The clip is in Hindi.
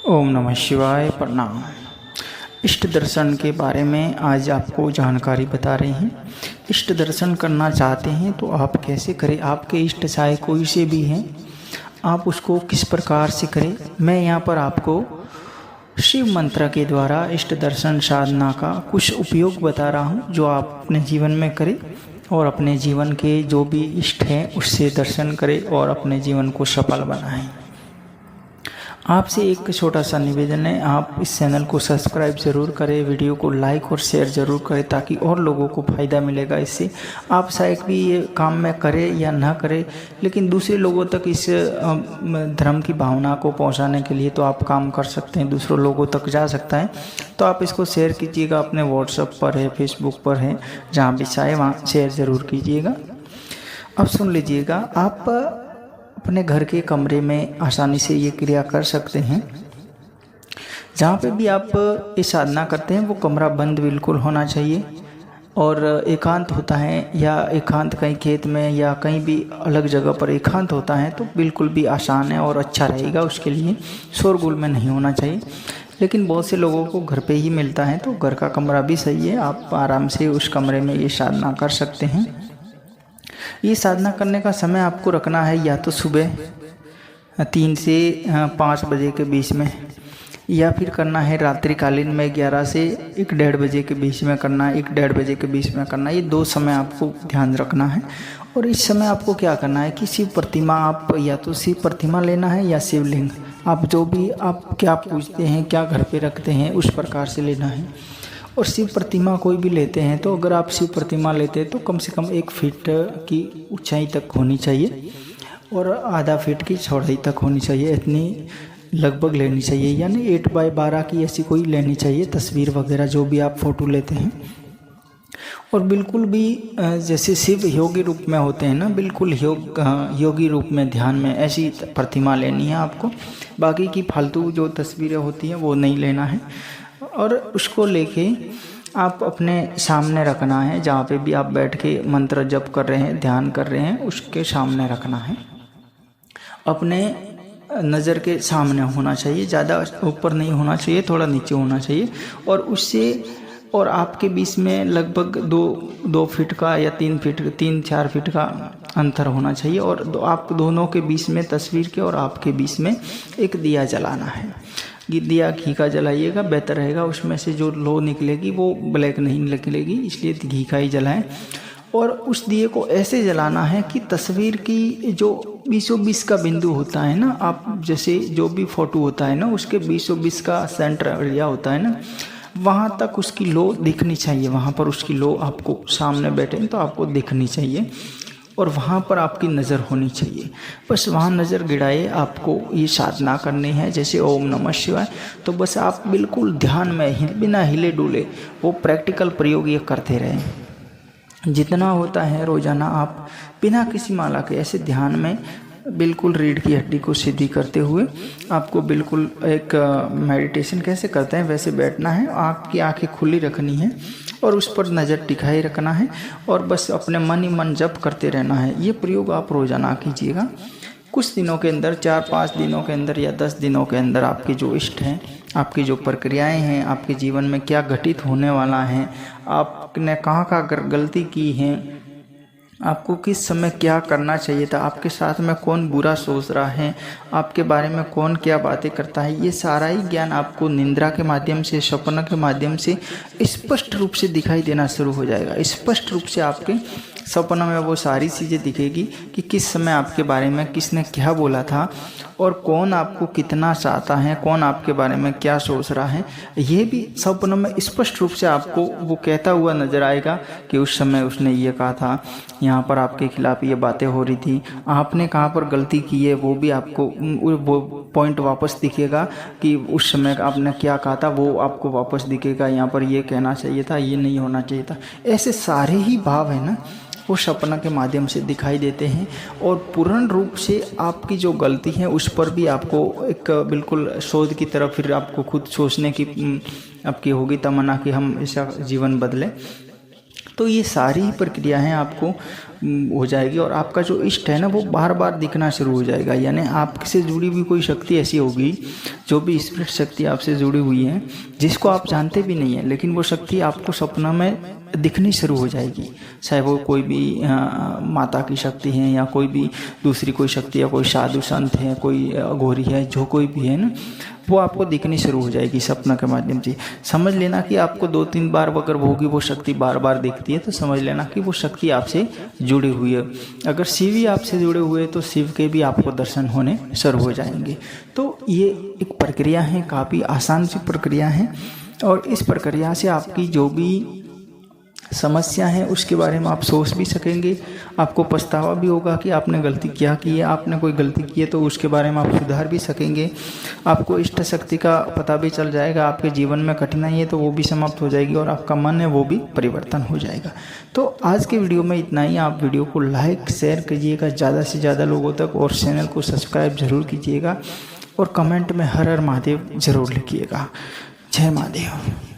ओम नमः शिवाय। प्रणाम। इष्ट दर्शन के बारे में आज आपको जानकारी बता रहे हैं। इष्ट दर्शन करना चाहते हैं तो आप कैसे करें। आपके इष्ट चाहे कोई से भी हैं, आप उसको किस प्रकार से करें। मैं यहाँ पर आपको शिव मंत्र के द्वारा इष्ट दर्शन साधना का कुछ उपयोग बता रहा हूँ, जो आप अपने जीवन में करें और अपने जीवन के जो भी इष्ट हैं उससे दर्शन करें और अपने जीवन को सफल बनाएं। आपसे एक छोटा सा निवेदन है, आप इस चैनल को सब्सक्राइब ज़रूर करें, वीडियो को लाइक और शेयर ज़रूर करें ताकि और लोगों को फ़ायदा मिलेगा इससे। आप शायद भी ये काम में करें या ना करें, लेकिन दूसरे लोगों तक इस धर्म की भावना को पहुंचाने के लिए तो आप काम कर सकते हैं, दूसरों लोगों तक जा सकता है। तो आप इसको शेयर कीजिएगा, अपने व्हाट्सएप पर है, फेसबुक पर है, जहाँ भी चाहे वहाँ शेयर ज़रूर कीजिएगा। अब सुन लीजिएगा, आप अपने घर के कमरे में आसानी से ये क्रिया कर सकते हैं। जहाँ पे भी आप ये साधना करते हैं वो कमरा बंद बिल्कुल होना चाहिए और एकांत होता है, या एकांत कहीं खेत में या कहीं भी अलग जगह पर एकांत होता है तो बिल्कुल भी आसान है और अच्छा रहेगा। उसके लिए शोरगुल में नहीं होना चाहिए, लेकिन बहुत से लोगों को घर पे ही मिलता है तो घर का कमरा भी सही है। आप आराम से उस कमरे में ये साधना कर सकते हैं। ये साधना करने का समय आपको रखना है या तो सुबह 3 से 5 बजे के बीच में, या फिर करना है रात्रिकालीन में 11 से 1-1:30 बजे के बीच में करना है, 1-1:30 बजे के बीच में करना है। ये 2 समय आपको ध्यान रखना है। और इस समय आपको क्या करना है कि शिव प्रतिमा, आप या तो शिव प्रतिमा लेना है या शिवलिंग, आप जो भी आप क्या पूजते हैं, क्या घर पे रखते हैं उस प्रकार से लेना है। और शिव प्रतिमा कोई भी लेते हैं तो अगर आप शिव प्रतिमा लेते हैं तो कम से कम 1 फीट की ऊंचाई तक होनी चाहिए और आधा फीट की चौड़ाई तक होनी चाहिए, इतनी लगभग लेनी चाहिए। यानी 8x12 की ऐसी कोई लेनी चाहिए तस्वीर वगैरह जो भी आप फ़ोटो लेते हैं। और बिल्कुल भी जैसे शिव योगी रूप में होते हैं ना, बिल्कुल योगी रूप में ध्यान में ऐसी प्रतिमा लेनी है आपको। बाकी की फालतू जो तस्वीरें होती हैं वो नहीं लेना है। और उसको लेके आप अपने सामने रखना है, जहाँ पे भी आप बैठ के मंत्र जप कर रहे हैं, ध्यान कर रहे हैं, उसके सामने रखना है। अपने नज़र के सामने होना चाहिए, ज़्यादा ऊपर नहीं होना चाहिए, थोड़ा नीचे होना चाहिए। और उससे और आपके बीच में लगभग 2 फीट का या 3-4 फीट का अंतर होना चाहिए। और आप दोनों के बीच में, तस्वीर के और आपके बीच में एक दिया जलाना है। दिया घी का जलाइएगा, बेहतर रहेगा। उसमें से जो लो निकलेगी वो ब्लैक नहीं निकलेगी, इसलिए घी का ही जलाएं। और उस दिए को ऐसे जलाना है कि तस्वीर की जो 20-20 का बिंदु होता है ना, आप जैसे जो भी फ़ोटो होता है ना उसके 20-20 का सेंटर एरिया होता है ना, वहाँ तक उसकी लो दिखनी चाहिए। वहाँ पर उसकी लो आपको सामने बैठे तो आपको दिखनी चाहिए और वहाँ पर आपकी नज़र होनी चाहिए। बस वहाँ नज़र गिराए आपको ये साधना करनी है, जैसे ओम नमः शिवाय। तो बस आप बिल्कुल ध्यान में बिना हिले डुले वो प्रैक्टिकल प्रयोग ये करते रहें। जितना होता है रोज़ाना आप बिना किसी माला के ऐसे ध्यान में बिल्कुल रीढ़ की हड्डी को सीधी करते हुए आपको बिल्कुल एक मेडिटेशन कैसे करते हैं वैसे बैठना है। आपकी आंखें खुली रखनी है और उस पर नज़र टिकाए रखना है और बस अपने मन ही मन जप करते रहना है। ये प्रयोग आप रोज़ाना कीजिएगा। कुछ दिनों के अंदर, 4-5 दिनों के अंदर या 10 दिनों के अंदर आपके जो इष्ट हैं, आपकी जो प्रक्रियाएं हैं, आपके जीवन में क्या घटित होने वाला है, आपने कहाँ गलती की है, आपको किस समय क्या करना चाहिए था, आपके साथ में कौन बुरा सोच रहा है, आपके बारे में कौन क्या बातें करता है, ये सारा ही ज्ञान आपको निंद्रा के माध्यम से, सपना के माध्यम से स्पष्ट रूप से दिखाई देना शुरू हो जाएगा। स्पष्ट रूप से आपके सपना में वो सारी चीज़ें दिखेगी कि किस समय आपके बारे में किसने क्या बोला था और कौन आपको कितना चाहता है, कौन आपके बारे में क्या सोच रहा है। ये भी सपनों में स्पष्ट रूप से आपको वो कहता हुआ नजर आएगा कि उस समय उसने ये कहा था, यहाँ पर आपके खिलाफ ये बातें हो रही थी, आपने कहाँ पर गलती की है वो भी आपको वो पॉइंट वापस दिखेगा कि उस समय आपने क्या कहा था, वो आपको वापस दिखेगा। यहाँ पर ये कहना चाहिए था, ये नहीं होना चाहिए था। ऐसे सारे ही भाव है ना वो सपना के माध्यम से दिखाई देते हैं और पूर्ण रूप से आपकी जो गलती है उस पर भी आपको एक बिल्कुल शोध की तरफ फिर आपको खुद सोचने की आपकी होगी तमन्ना कि हम ऐसा जीवन बदलें। तो ये सारी ही प्रक्रियाएं आपको हो जाएगी और आपका जो इष्ट है ना वो बार बार दिखना शुरू हो जाएगा। यानी आपसे जुड़ी हुई कोई शक्ति ऐसी होगी, जो भी स्पिरिट शक्ति आपसे जुड़ी हुई है, जिसको आप जानते भी नहीं है, लेकिन वो शक्ति आपको सपना में दिखनी शुरू हो जाएगी। चाहे वो कोई भी माता की शक्ति है या कोई भी दूसरी कोई शक्ति है, कोई साधु संत है, कोई अघोरी है, जो कोई भी है ना, वो आपको दिखनी शुरू हो जाएगी सपना के माध्यम से। समझ लेना कि आपको 2-3 बार अगर होगी वो शक्ति बार बार दिखती है, तो समझ लेना कि वो शक्ति आपसे जुड़ी हुई है। अगर शिव ही आपसे जुड़े हुए तो शिव के भी आपको दर्शन होने शुरू हो जाएंगे। तो ये एक प्रक्रिया है, काफ़ी आसान सी प्रक्रिया है, और इस प्रक्रिया से आपकी जो भी समस्या है उसके बारे में आप सोच भी सकेंगे। आपको पछतावा भी होगा कि आपने गलती क्या की है, आपने कोई गलती की है तो उसके बारे में आप सुधार भी सकेंगे। आपको इष्ट शक्ति का पता भी चल जाएगा, आपके जीवन में कठिनाई है तो वो भी समाप्त हो जाएगी, और आपका मन है वो भी परिवर्तन हो जाएगा। तो आज के वीडियो में इतना ही। आप वीडियो को लाइक शेयर कीजिएगा ज़्यादा से ज़्यादा लोगों तक, और चैनल को सब्सक्राइब जरूर कीजिएगा, और कमेंट में हर हर महादेव जरूर लिखिएगा। जय महादेव।